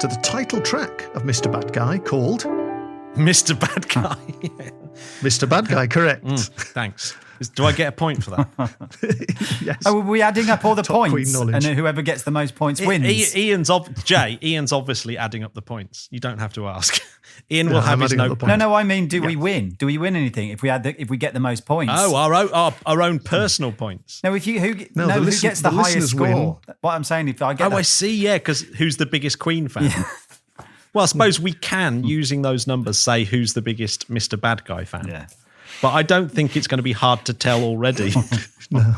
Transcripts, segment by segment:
to the title track of Mr. Bad Guy called... Mr. Bad Guy. Yeah. Mr. Bad Guy, correct. Thanks. Do I get a point for that? Yes. Oh, are we adding up all the Top Queen points? knowledge. And whoever gets the most points wins. Ian's obviously adding up the points. You don't have to ask. Ian will have his adding up no the points. No, I mean, do we win? Do we win anything if we get the most points? Oh, our own personal points. No, if you who gets the listeners highest score? win. What I'm saying, if I get I see, yeah, because who's the biggest Queen fan? Yeah. Well, I suppose we can, using those numbers, say who's the biggest Mr. Bad Guy fan. Yeah. But I don't think it's going to be hard to tell already. No.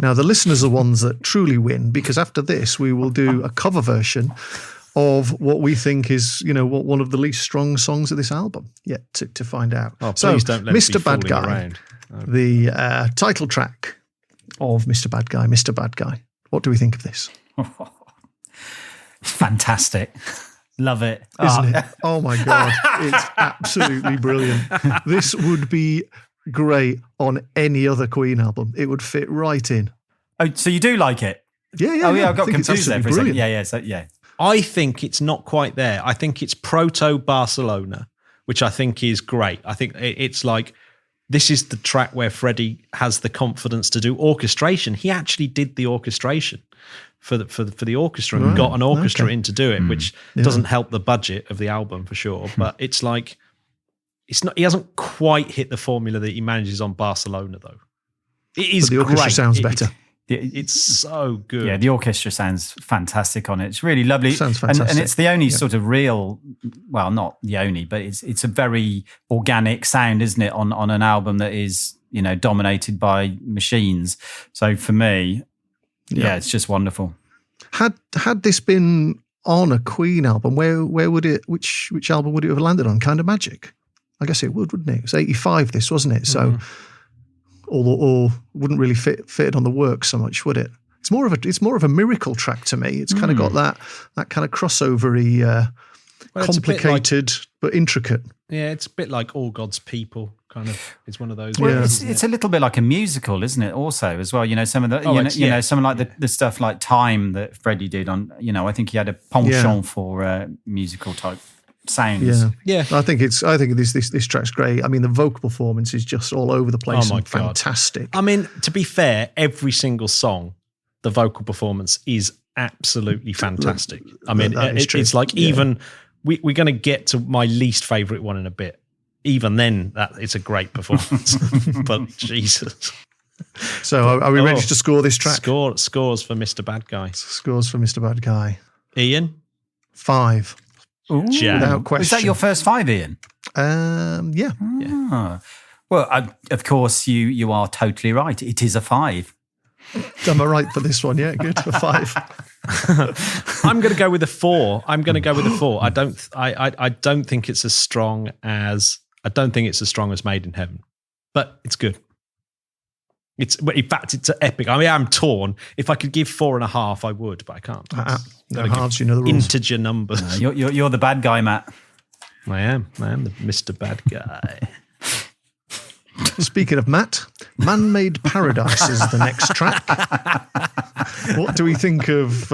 Now, the listeners are ones that truly win, because after this, we will do a cover version of what we think is, one of the least strong songs of this album yet to find out. Oh, please don't let Mr. it be Bad Guy, around. the title track of Mr. Bad Guy, Mr. Bad Guy. What do we think of this? Fantastic. Love it. Isn't it? Oh my God. It's absolutely brilliant. This would be great on any other Queen album. It would fit right in. Oh, so you do like it? Yeah. Oh, yeah, I got think it's confused there for a absolutely second. brilliant. Yeah. I think it's not quite there. I think it's proto-Barcelona, which I think is great. I think it's like, this is the track where Freddie has the confidence to do orchestration. He actually did the orchestration for the orchestra and got an orchestra in to do it, which doesn't help the budget of the album for sure. But it's like, it's not. He hasn't quite hit the formula that he manages on Barcelona, though. It is But the orchestra great. sounds better. It's so good. Yeah, the orchestra sounds fantastic on it. It's really lovely. Sounds fantastic. And it's the only sort of real, well, not the only, but it's a very organic sound, isn't it, on an album that is, dominated by machines. So for me, yeah, it's just wonderful. Had this been on a Queen album, where would it? Which album would it have landed on? Kind of Magic, I guess it would, wouldn't it? It was 85. This wasn't it? So, or wouldn't really fit it on the work so much, would it? It's more of a miracle track to me. It's kind of got that kind of crossovery, complicated but intricate. Yeah, it's a bit like All God's People. Kind of, it's one of those. Well, ones, it's a little bit like a musical, isn't it? Also, as well, some of the, some like the stuff like Time that Freddie did on. I think he had a penchant for musical type sounds. Yeah. I think this track's great. I mean, the vocal performance is just all over the place. Oh my and God. Fantastic. I mean, to be fair, every single song, the vocal performance is absolutely fantastic. I mean, it's like even we're going to get to my least favourite one in a bit. Even then, it's a great performance. But Jesus. So are we ready to score this track? Scores for Mr. Bad Guy. Scores for Mr. Bad Guy. Ian? 5. Ooh. Without question. Was that your first 5, Ian? Yeah. Ah. Well, of course, you are totally right. It is a 5. Am I right for this one? Yeah, good. A 5. I'm going to go with a 4. I don't think it's as strong as Made in Heaven, but it's good. In fact, it's epic. I mean, I'm torn. If I could give 4.5, I would, but I can't. No halves, you know the rules. Integer numbers. No, you're the bad guy, Matt. I am the Mr. Bad Guy. Speaking of Matt, Man-Made Paradise is the next track. What do we think of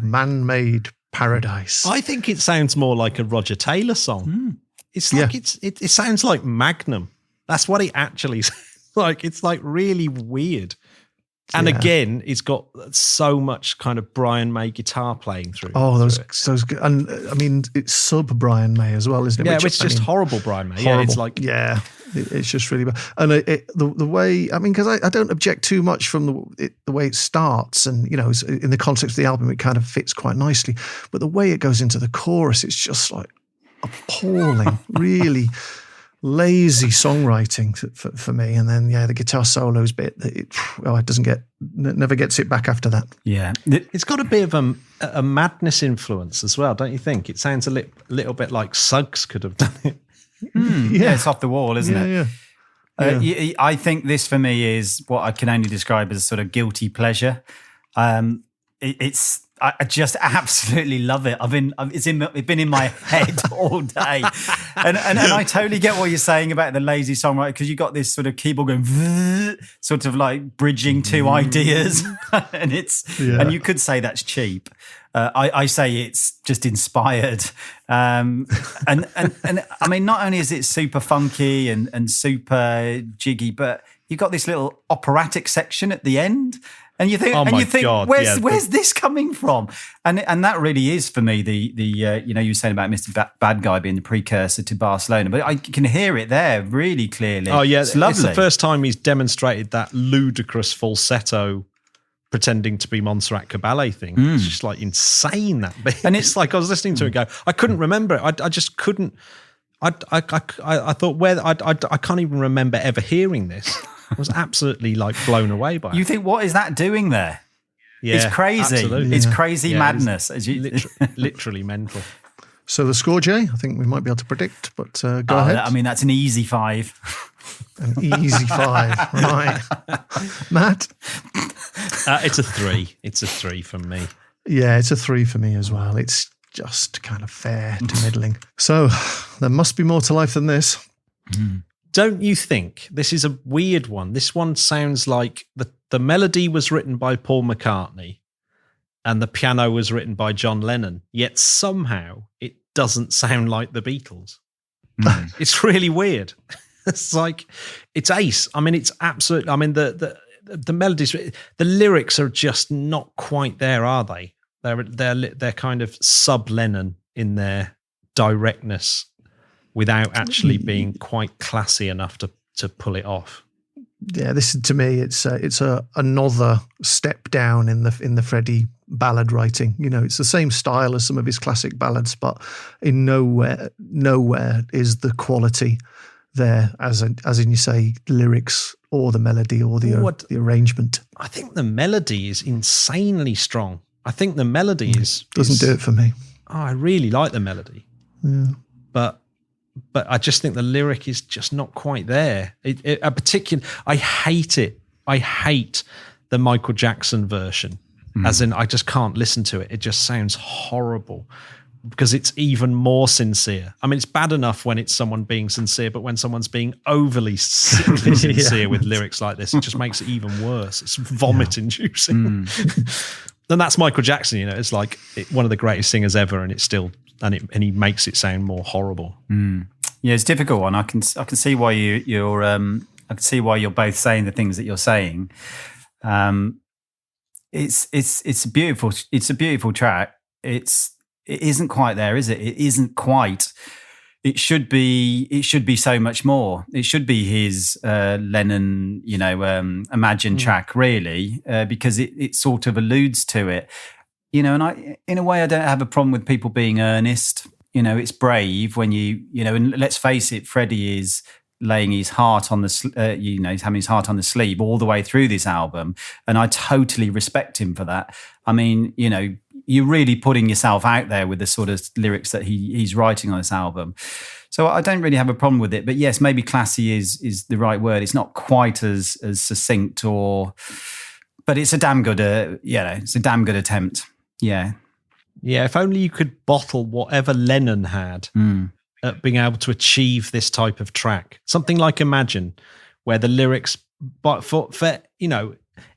Man-Made Paradise? I think it sounds more like a Roger Taylor song. It's like it sounds like Magnum. That's what it actually sounds like. It's like really weird. And again, it's got so much kind of Brian May guitar playing through. Oh, those good. And I mean, it's sub Brian May as well, isn't it? Yeah, it's just horrible Brian May. Horrible. Yeah, it's like it's just really bad. And the way, I mean, because I don't object too much from the way it starts, and in the context of the album, it kind of fits quite nicely. But the way it goes into the chorus, it's just like appalling, really lazy songwriting for me. And then the guitar solos bit, it never gets it back after that. Yeah, it's got a bit of a Madness influence as well, don't you think? It sounds a little bit like Suggs could have done it. Yeah, it's off the wall, isn't it? Yeah. I think this for me is what I can only describe as sort of guilty pleasure. I I just absolutely love it. It's been in my head all day, and I totally get what you're saying about the lazy songwriter, because you got this sort of keyboard going, sort of like bridging two ideas, and you could say that's cheap. I say it's just inspired, and I mean, not only is it super funky and super jiggy, but you've got this little operatic section at the end. And you think, where's this coming from? And that really is for me the you were saying about Mr. Bad Guy being the precursor to Barcelona, but I can hear it there really clearly. Oh yeah, it's lovely. It's the first time he's demonstrated that ludicrous falsetto, pretending to be Montserrat Caballé thing. It's just like insane, that bit. And it's like I was listening to it go, I couldn't remember it. I just couldn't. I thought I can't even remember ever hearing this. I was absolutely like blown away by it. You think, what is that doing there? Yeah, it's crazy. Absolutely. It's crazy madness. Literally mental. So the score, Jay, I think we might be able to predict, but go ahead. I mean, that's an easy 5. An easy 5, right. Matt? It's a 3. It's a 3 from me. Yeah, it's a 3 for me as well. It's just kind of fair to middling. So there must be more to life than this. Don't you think this is a weird one? This one sounds like the melody was written by Paul McCartney and the piano was written by John Lennon, yet somehow it doesn't sound like the Beatles. It's really weird. It's like, it's ace. I mean, it's absolute. I mean, the melodies, the lyrics are just not quite there, are they? They're kind of sub-Lennon in their directness, without actually being quite classy enough to pull it off. Yeah, this to me, it's another step down in the Freddie ballad writing. You know, it's the same style as some of his classic ballads, but in nowhere is the quality there, as in you say, lyrics or the melody or the arrangement. I think the melody is insanely strong. I think the melody doesn't do it for me. Oh, I really like the melody. Yeah. But I just think the lyric is just not quite there. I hate it. I hate the Michael Jackson version, as in I just can't listen to it. It just sounds horrible because it's even more sincere. I mean, it's bad enough when it's someone being sincere, but when someone's being overly sincere with lyrics like this, it just makes it even worse. It's vomit-inducing. And that's Michael Jackson. You know, it's like one of the greatest singers ever, and it's still. And he makes it sound more horrible. Yeah, it's a difficult one. I can see why you're I can see why you're both saying the things that you're saying. It's a beautiful track. It isn't quite there, is it? It isn't quite. It should be so much more. It should be his Lennon, Imagine track, really, because it sort of alludes to it. You know, and in a way, I don't have a problem with people being earnest. You know, it's brave when and let's face it, Freddie is laying his heart on he's having his heart on the sleeve all the way through this album. And I totally respect him for that. I mean, you're really putting yourself out there with the sort of lyrics that he's writing on this album. So I don't really have a problem with it. But yes, maybe classy is the right word. It's not quite as succinct but it's a damn good, it's a damn good attempt. Yeah. Yeah, if only you could bottle whatever Lennon had at being able to achieve this type of track. Something like Imagine, where the lyrics, but for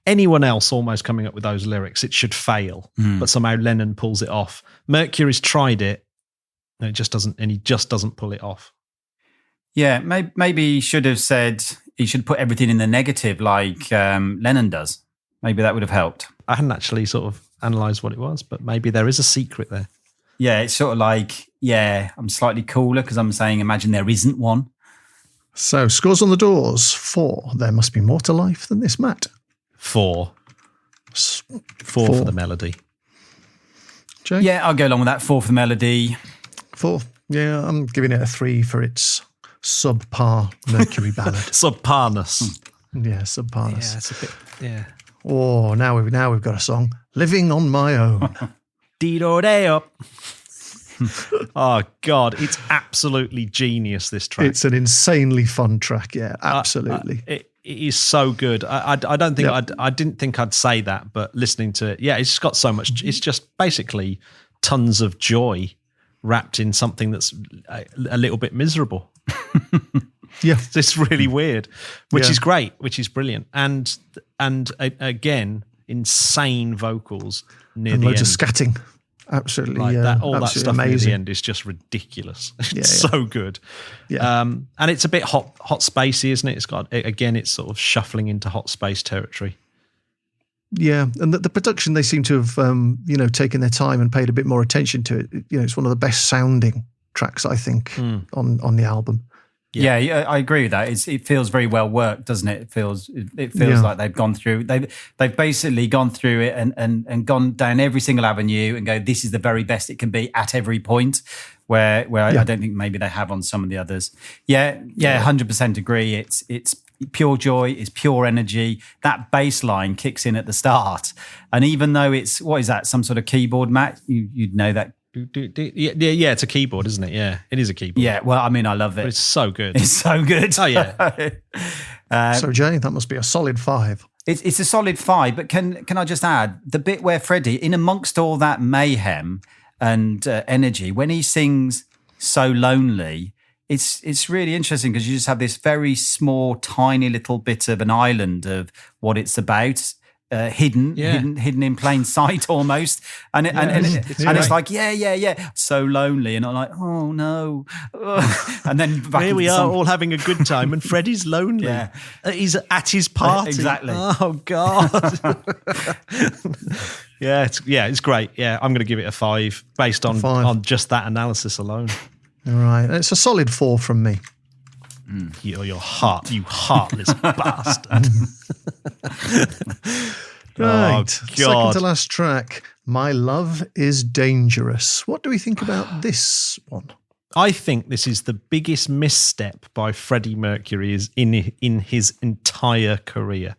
anyone else almost coming up with those lyrics, it should fail. But somehow Lennon pulls it off. Mercury's tried it, and he just doesn't pull it off. Yeah, maybe he should have said, he should put everything in the negative like Lennon does. Maybe that would have helped. I hadn't actually sort of analysed what it was, but maybe there is a secret there. Yeah, it's sort of like, I'm slightly cooler because I'm saying Imagine there isn't one. So, scores on the doors. 4. There must be more to life than this, Matt. 4. 4 for the melody. Jay? Yeah, I'll go along with that. 4 for the melody. 4. Yeah, I'm giving it a 3 for its subpar Mercury ballad. Subparness. Yeah, subparness. Yeah, it's a bit, yeah. Oh, now we've got a song. Living on My Own. Dee-do-day up. Oh, God. It's absolutely genius, this track. It's an insanely fun track, yeah, absolutely. it is so good. I don't think I didn't think I'd say that, but listening to it, it's just got so much. It's just basically tons of joy wrapped in something that's a little bit miserable. Yeah, it's really weird, which is great, which is brilliant, and again, insane vocals near and the loads end. of scatting. Absolutely, Like that, all that stuff amazing. near the end is just ridiculous. It's so good. Yeah. And it's a bit hot spacey, isn't it? It's sort of shuffling into hot space territory. Yeah, and the production, they seem to have taken their time and paid a bit more attention to it. It's one of the best sounding tracks, I think, on the album. Yeah, I agree with that. It feels very well worked, doesn't it? It feels like they've gone through. They've basically gone through it and gone down every single avenue and go, this is the very best it can be at every point. Where I don't think maybe they have on some of the others. 100% agree. It's pure joy. It's pure energy. That bass line kicks in at the start, and even though it's what is that? Some sort of keyboard, Matt? You'd know that. Yeah, it's a keyboard, isn't it? Yeah, it is a keyboard. Yeah, well, I mean, I love it. But it's so good. It's so good. Oh, yeah. So, Jay, that must be a solid 5. It's a solid 5, but can I just add, the bit where Freddie, in amongst all that mayhem and energy, when he sings So Lonely, it's really interesting because you just have this very small, tiny little bit of an island of what it's about. Hidden in plain sight almost, and it's like so lonely, and I'm like, oh no, and then back here we are all having a good time, and Freddie's lonely. He's at his party. Exactly. Oh God. It's great. Yeah, I'm going to give it a 5 based on just that analysis alone. All right, it's a solid 4 from me. You heartless bastard. Right, Oh, God. second to last track, My Love is Dangerous. What do we think about this one? I think this is the biggest misstep by Freddie Mercury in his entire career.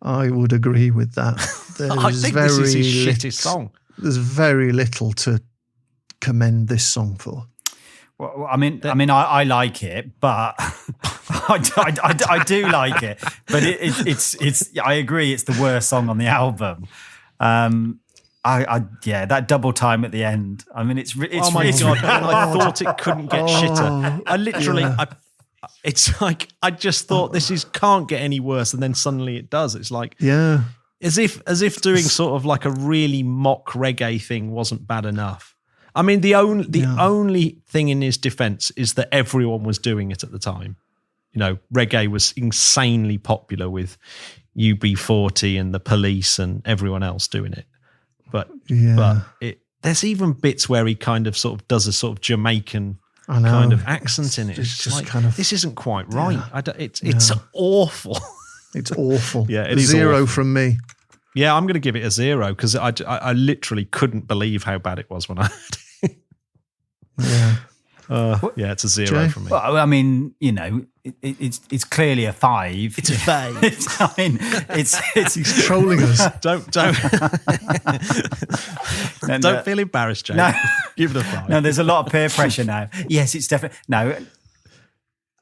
I would agree with that. I think this is his shittest song. There's very little to commend this song for. Well, I mean, I like it, but I do like it. But it's. I agree, it's the worst song on the album. That double time at the end. I mean, it's. Oh my God! I thought it couldn't get shitter. I literally. It's like I just thought this can't get any worse, and then suddenly it does. It's like as if doing sort of like a really mock reggae thing wasn't bad enough. I mean, the only thing in his defense is that everyone was doing it at the time. Reggae was insanely popular with UB40 and the Police and everyone else doing it. But there's even bits where he kind of sort of does a sort of Jamaican kind of accent in it. It's just like, kind of, this isn't quite right. It's awful. It's awful. Yeah, it is 0 awful. from me. Yeah, I'm going to give it a 0 because I literally couldn't believe how bad it was when I heard it. It's a 0 from me. Well, I mean, it's clearly a 5. It's a 5. It's he's trolling us. Don't feel embarrassed, Jay. No, give it a 5. No, there's a lot of peer pressure now. Yes, it's definitely no.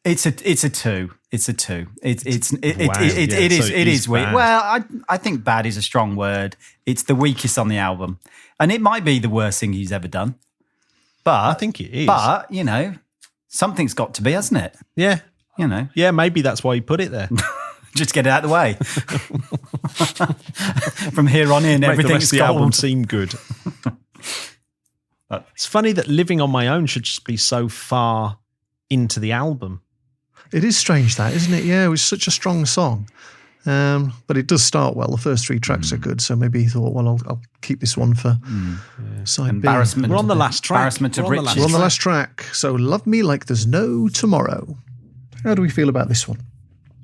It's a 2. It's a 2. It is weak. Well, I think bad is a strong word. It's the weakest on the album, and it might be the worst thing he's ever done. But I think it is. But something's got to be, hasn't it? Yeah. Yeah, maybe that's why he put it there. Just get it out of the way. From here on in, everything's the album seem good. It's funny that Living on My Own should just be so far into the album. It is strange that, isn't it? Yeah, it was such a strong song. But it does start well. The first 3 tracks are good. So maybe he thought, well, I'll keep this one for side embarrassment. B. We're on the last track. Embarrassment of riches. We're on the last track. So Love Me Like There's No Tomorrow. How do we feel about this one?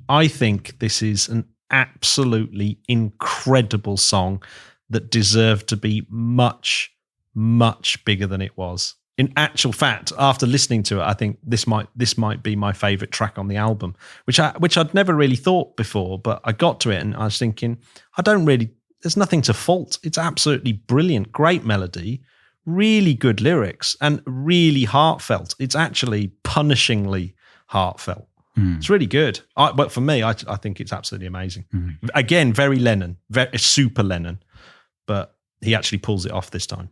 I think this is an absolutely incredible song that deserved to be much, much bigger than it was. In actual fact, after listening to it, I think this might be my favourite track on the album, which I'd never really thought before, but I got to it and I was thinking, there's nothing to fault. It's absolutely brilliant, great melody, really good lyrics, and really heartfelt. It's actually punishingly heartfelt. It's really good. But for me, I think it's absolutely amazing. Again, very Lennon, very super Lennon, but he actually pulls it off this time.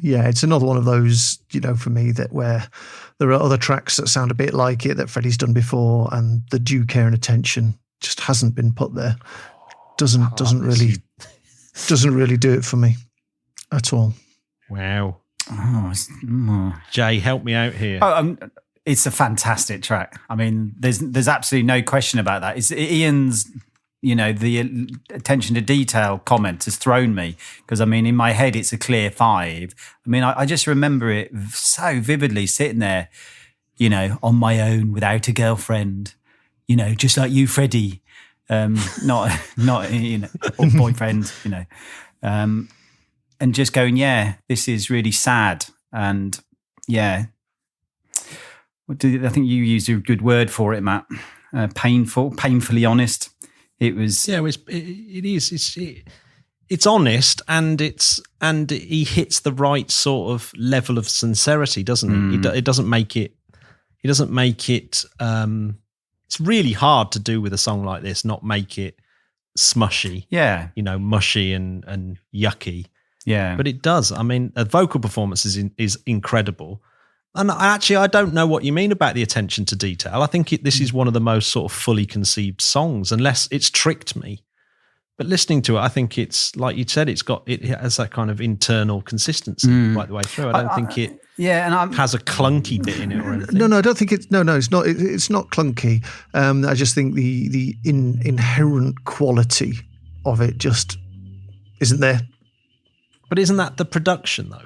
Yeah, it's another one of those, for me, that where there are other tracks that sound a bit like it that Freddie's done before, and the due care and attention just hasn't been put there. Doesn't really do it for me at all. Wow. Jay, help me out here. It's a fantastic track. I mean, there's absolutely no question about that. It's Ian's, the attention to detail comment has thrown me, because, I mean, in my head, it's a clear 5. I mean, I just remember it so vividly, sitting there, on my own without a girlfriend, just like you, Freddie, not or boyfriend, and just going, yeah, this is really sad. And yeah, I think you used a good word for it, Matt. Painfully honest. It was. Yeah, it is. It's honest, and he hits the right sort of level of sincerity, doesn't he? It doesn't make it. He doesn't make it. It's really hard to do with a song like this, not make it smushy. Yeah, mushy and yucky. Yeah, but it does. I mean, a vocal performance is incredible. And I don't know what you mean about the attention to detail. I think this is one of the most sort of fully conceived songs, unless it's tricked me. But listening to it, I think it's, like you said, it has that kind of internal consistency right the way through. I don't think it has a clunky bit in it or anything. No, I don't think it's not. It's not clunky. I just think the inherent quality of it just isn't there. But isn't that the production though?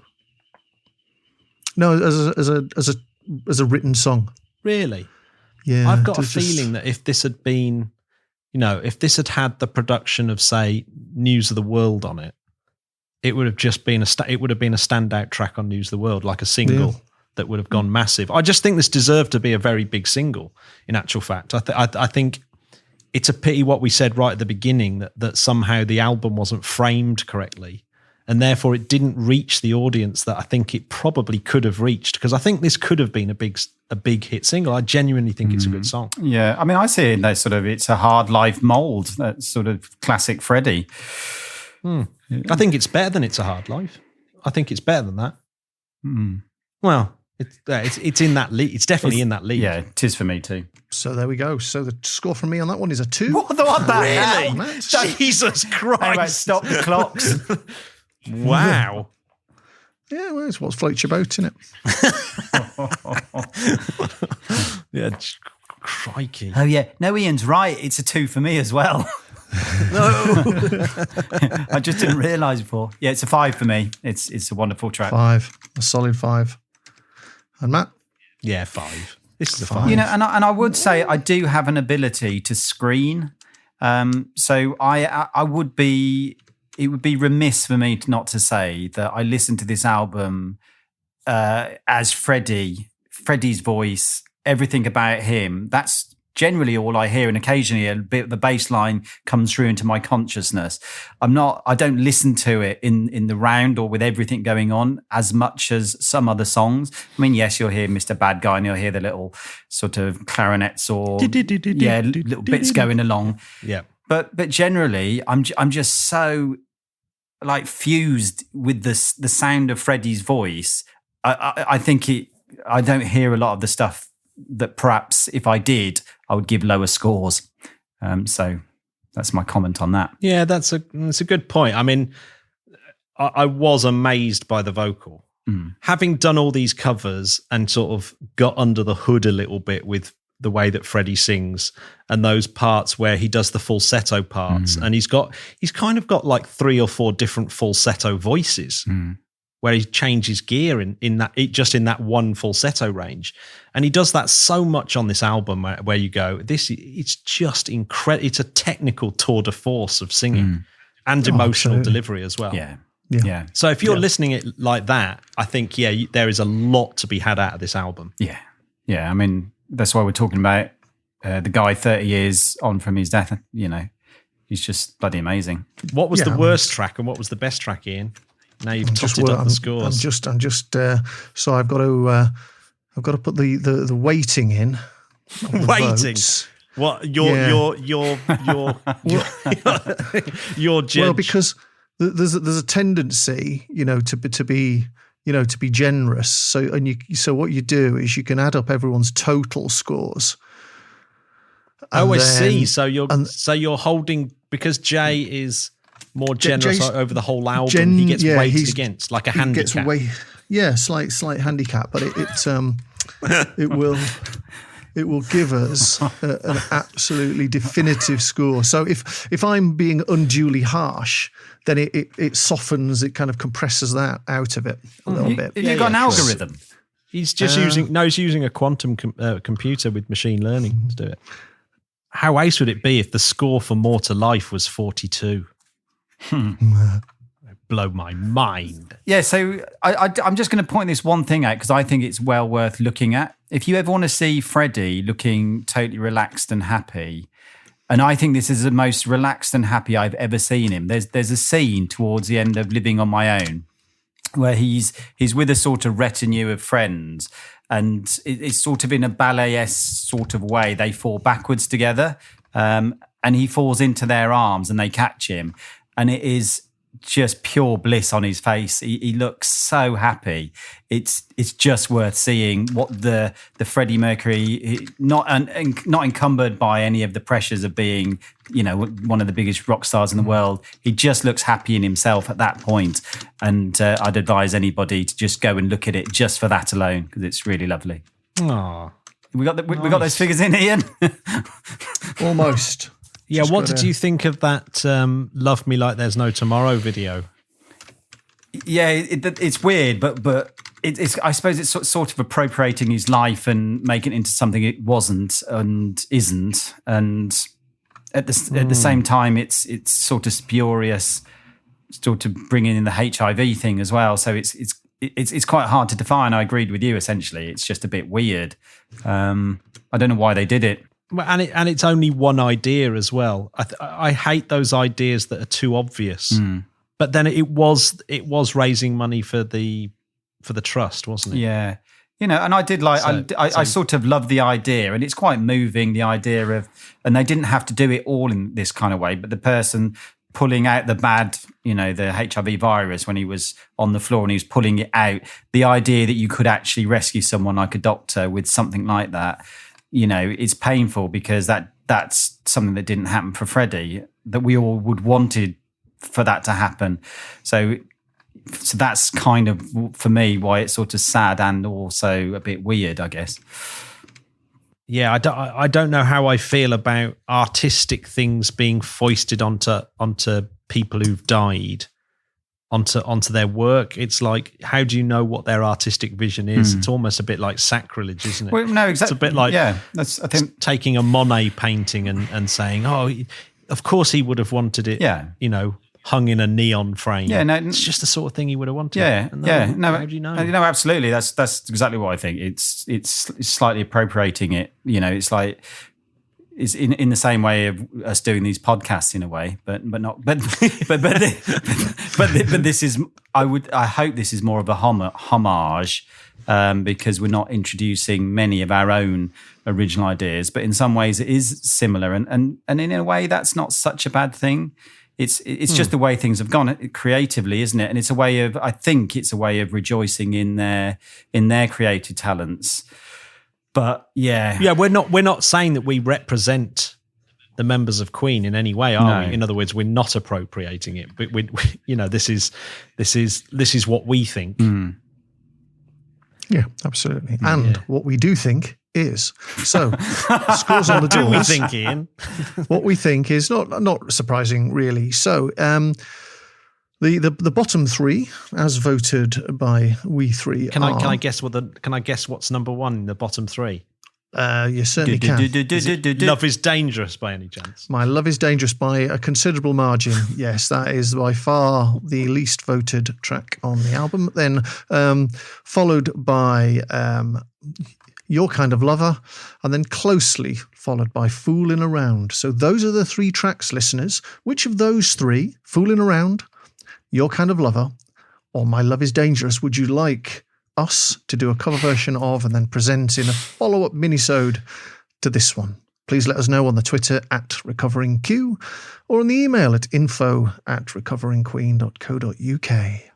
No, as a written song. Really? Yeah. I've got a feeling that if this had been, if this had had the production of, say, News of the World on it, it would have just been a standout track on News of the World, like a single that would have gone massive. I just think this deserved to be a very big single. In actual fact, I think it's a pity what we said right at the beginning, that somehow the album wasn't framed correctly. And therefore, it didn't reach the audience that I think it probably could have reached. Because I think this could have been a big hit single. I genuinely think it's a good song. Yeah, I mean, I see it in that sort of, it's a hard life mold, that sort of classic Freddie. I think it's better than It's a Hard Life. I think it's better than that. Well, it's in that league. It's definitely in that league. Yeah, it is for me too. So there we go. So the score from me on that one is a 2. What the hell? Matt? Jesus Christ! Anyway, stop the clocks. Wow. Yeah, well, it's what floats your boat, isn't it? Yeah, crikey. Oh, yeah. No, Ian's right. It's a 2 for me as well. No. I just didn't realise before. Yeah, it's a 5 for me. It's a wonderful track. 5. A solid 5. And Matt? Yeah, 5. This is a 5. And I would say I do have an ability to screen. So I would be... It would be remiss for me not to say that I listened to this album as Freddie's voice, everything about him. That's generally all I hear, and occasionally a bit of the bass line comes through into my consciousness. I don't listen to it in the round or with everything going on as much as some other songs. I mean, yes, you'll hear Mr Bad Guy and you'll hear the little sort of clarinets or little bits going along. Yeah. But generally, I'm just so like fused with the sound of Freddie's voice. I think I don't hear a lot of the stuff that perhaps if I did, I would give lower scores. So that's my comment on that. Yeah, that's a good point. I mean, I was amazed by the vocal. Having done all these covers and sort of got under the hood a little bit with the way that Freddie sings and those parts where he does the falsetto parts, and he's kind of got like 3 or 4 different falsetto voices where he changes gear in that one falsetto range, and he does that so much on this album where you go, it's just incredible. It's a technical tour de force of singing and emotional delivery as well. Yeah. So if you're listening it like that, I think there is a lot to be had out of this album. Yeah. I mean, that's why we're talking about the guy 30 years on from his death. He's just bloody amazing. What was the worst track and what was the best track, Ian? Now you've totted up the scores. I'm just. So I've got to put the weighting in. of the Waiting. votes. What Yeah. your judge? Well, because there's a tendency, to be generous. So what you do is you can add up everyone's total scores. Oh, I see. then- So you're holding, because Jay is more generous Jay's- over the whole album. He gets weighted he's- against like a he gets handicap. slight handicap, but it will give us an absolutely definitive score. So if I'm being unduly harsh, then it softens, it kind of compresses that out of it a little bit. You've got an algorithm. He's just using a quantum computer with machine learning to do it. How ace would it be if the score for More to Life was 42? Blow my mind. Yeah, so I'm just going to point this one thing out because I think it's well worth looking at. If you ever want to see Freddie looking totally relaxed and happy, and I think this is the most relaxed and happy I've ever seen him. There's a scene towards the end of Living on My Own where he's with a sort of retinue of friends, and it's sort of in a ballet-esque sort of way. They fall backwards together, and he falls into their arms and they catch him. And it is just pure bliss on his face. He looks so happy. It's just worth seeing what the Freddie Mercury, not encumbered by any of the pressures of being, one of the biggest rock stars in the world. He just looks happy in himself at that point. And I'd advise anybody to just go and look at it just for that alone, because it's really lovely. Aww. We got those figures in, Ian. Almost. Yeah, Just what did you think of that Love Me Like There's No Tomorrow video? Yeah, it's weird, but it's I suppose it's sort of appropriating his life and making it into something it wasn't and isn't, and at the same time, it's sort of spurious, sort of bringing in the HIV thing as well. So it's quite hard to define. I agreed with you. Essentially, it's just a bit weird. I don't know why they did it. Well, and it's only one idea as well. I hate those ideas that are too obvious. But then it was raising money for the trust, wasn't it? Yeah, and I did like I sort of love the idea, and it's quite moving. The idea of, and they didn't have to do it all in this kind of way, but the person pulling out the bad, the HIV virus when he was on the floor and he was pulling it out. The idea that you could actually rescue someone like a doctor with something like that. It's painful because that's something that didn't happen for Freddie, that we all would wanted for that to happen. So that's kind of, for me, why it's sort of sad and also a bit weird, I guess. Yeah, I don't know how I feel about artistic things being foisted onto people who've died, onto their work. It's like, how do you know what their artistic vision is? It's almost a bit like sacrilege, isn't it? Well, no, exactly. It's a bit like, I think taking a Monet painting and saying, oh, of course he would have wanted it, hung in a neon frame. Yeah, no, it's just the sort of thing he would have wanted. No, how do you know? Absolutely. That's exactly what I think. It's slightly appropriating it. It's like, it's in the same way of us doing these podcasts in a way, but this is, I hope this is more of a homage, because we're not introducing many of our own original ideas, but in some ways it is similar, and in a way that's not such a bad thing. It's just the way things have gone creatively, isn't it? And I think it's a way of rejoicing in their creative talents. But yeah, we're not saying that we represent the members of Queen in any way, are we? In other words, we're not appropriating it, but we this is what we think. Yeah, absolutely. And what we do think is, so scores on the doors. What we think, Ian? What we think is not surprising, really. So the bottom three, as voted by we three, Can I guess what's number one in the bottom three? You certainly can. Love is Dangerous, by any chance? My Love is Dangerous by a considerable margin. Yes, that is by far the least voted track on the album. Then followed by Your Kind of Lover, and then closely followed by Foolin' Around. So those are the three tracks, listeners. Which of those three, Foolin' Around, Your Kind of Lover, or My Love is Dangerous, would you like us to do a cover version of and then present in a follow-up minisode to this one? Please let us know on the Twitter @RecoveringQ or on the email at info@recoveringqueen.co.uk.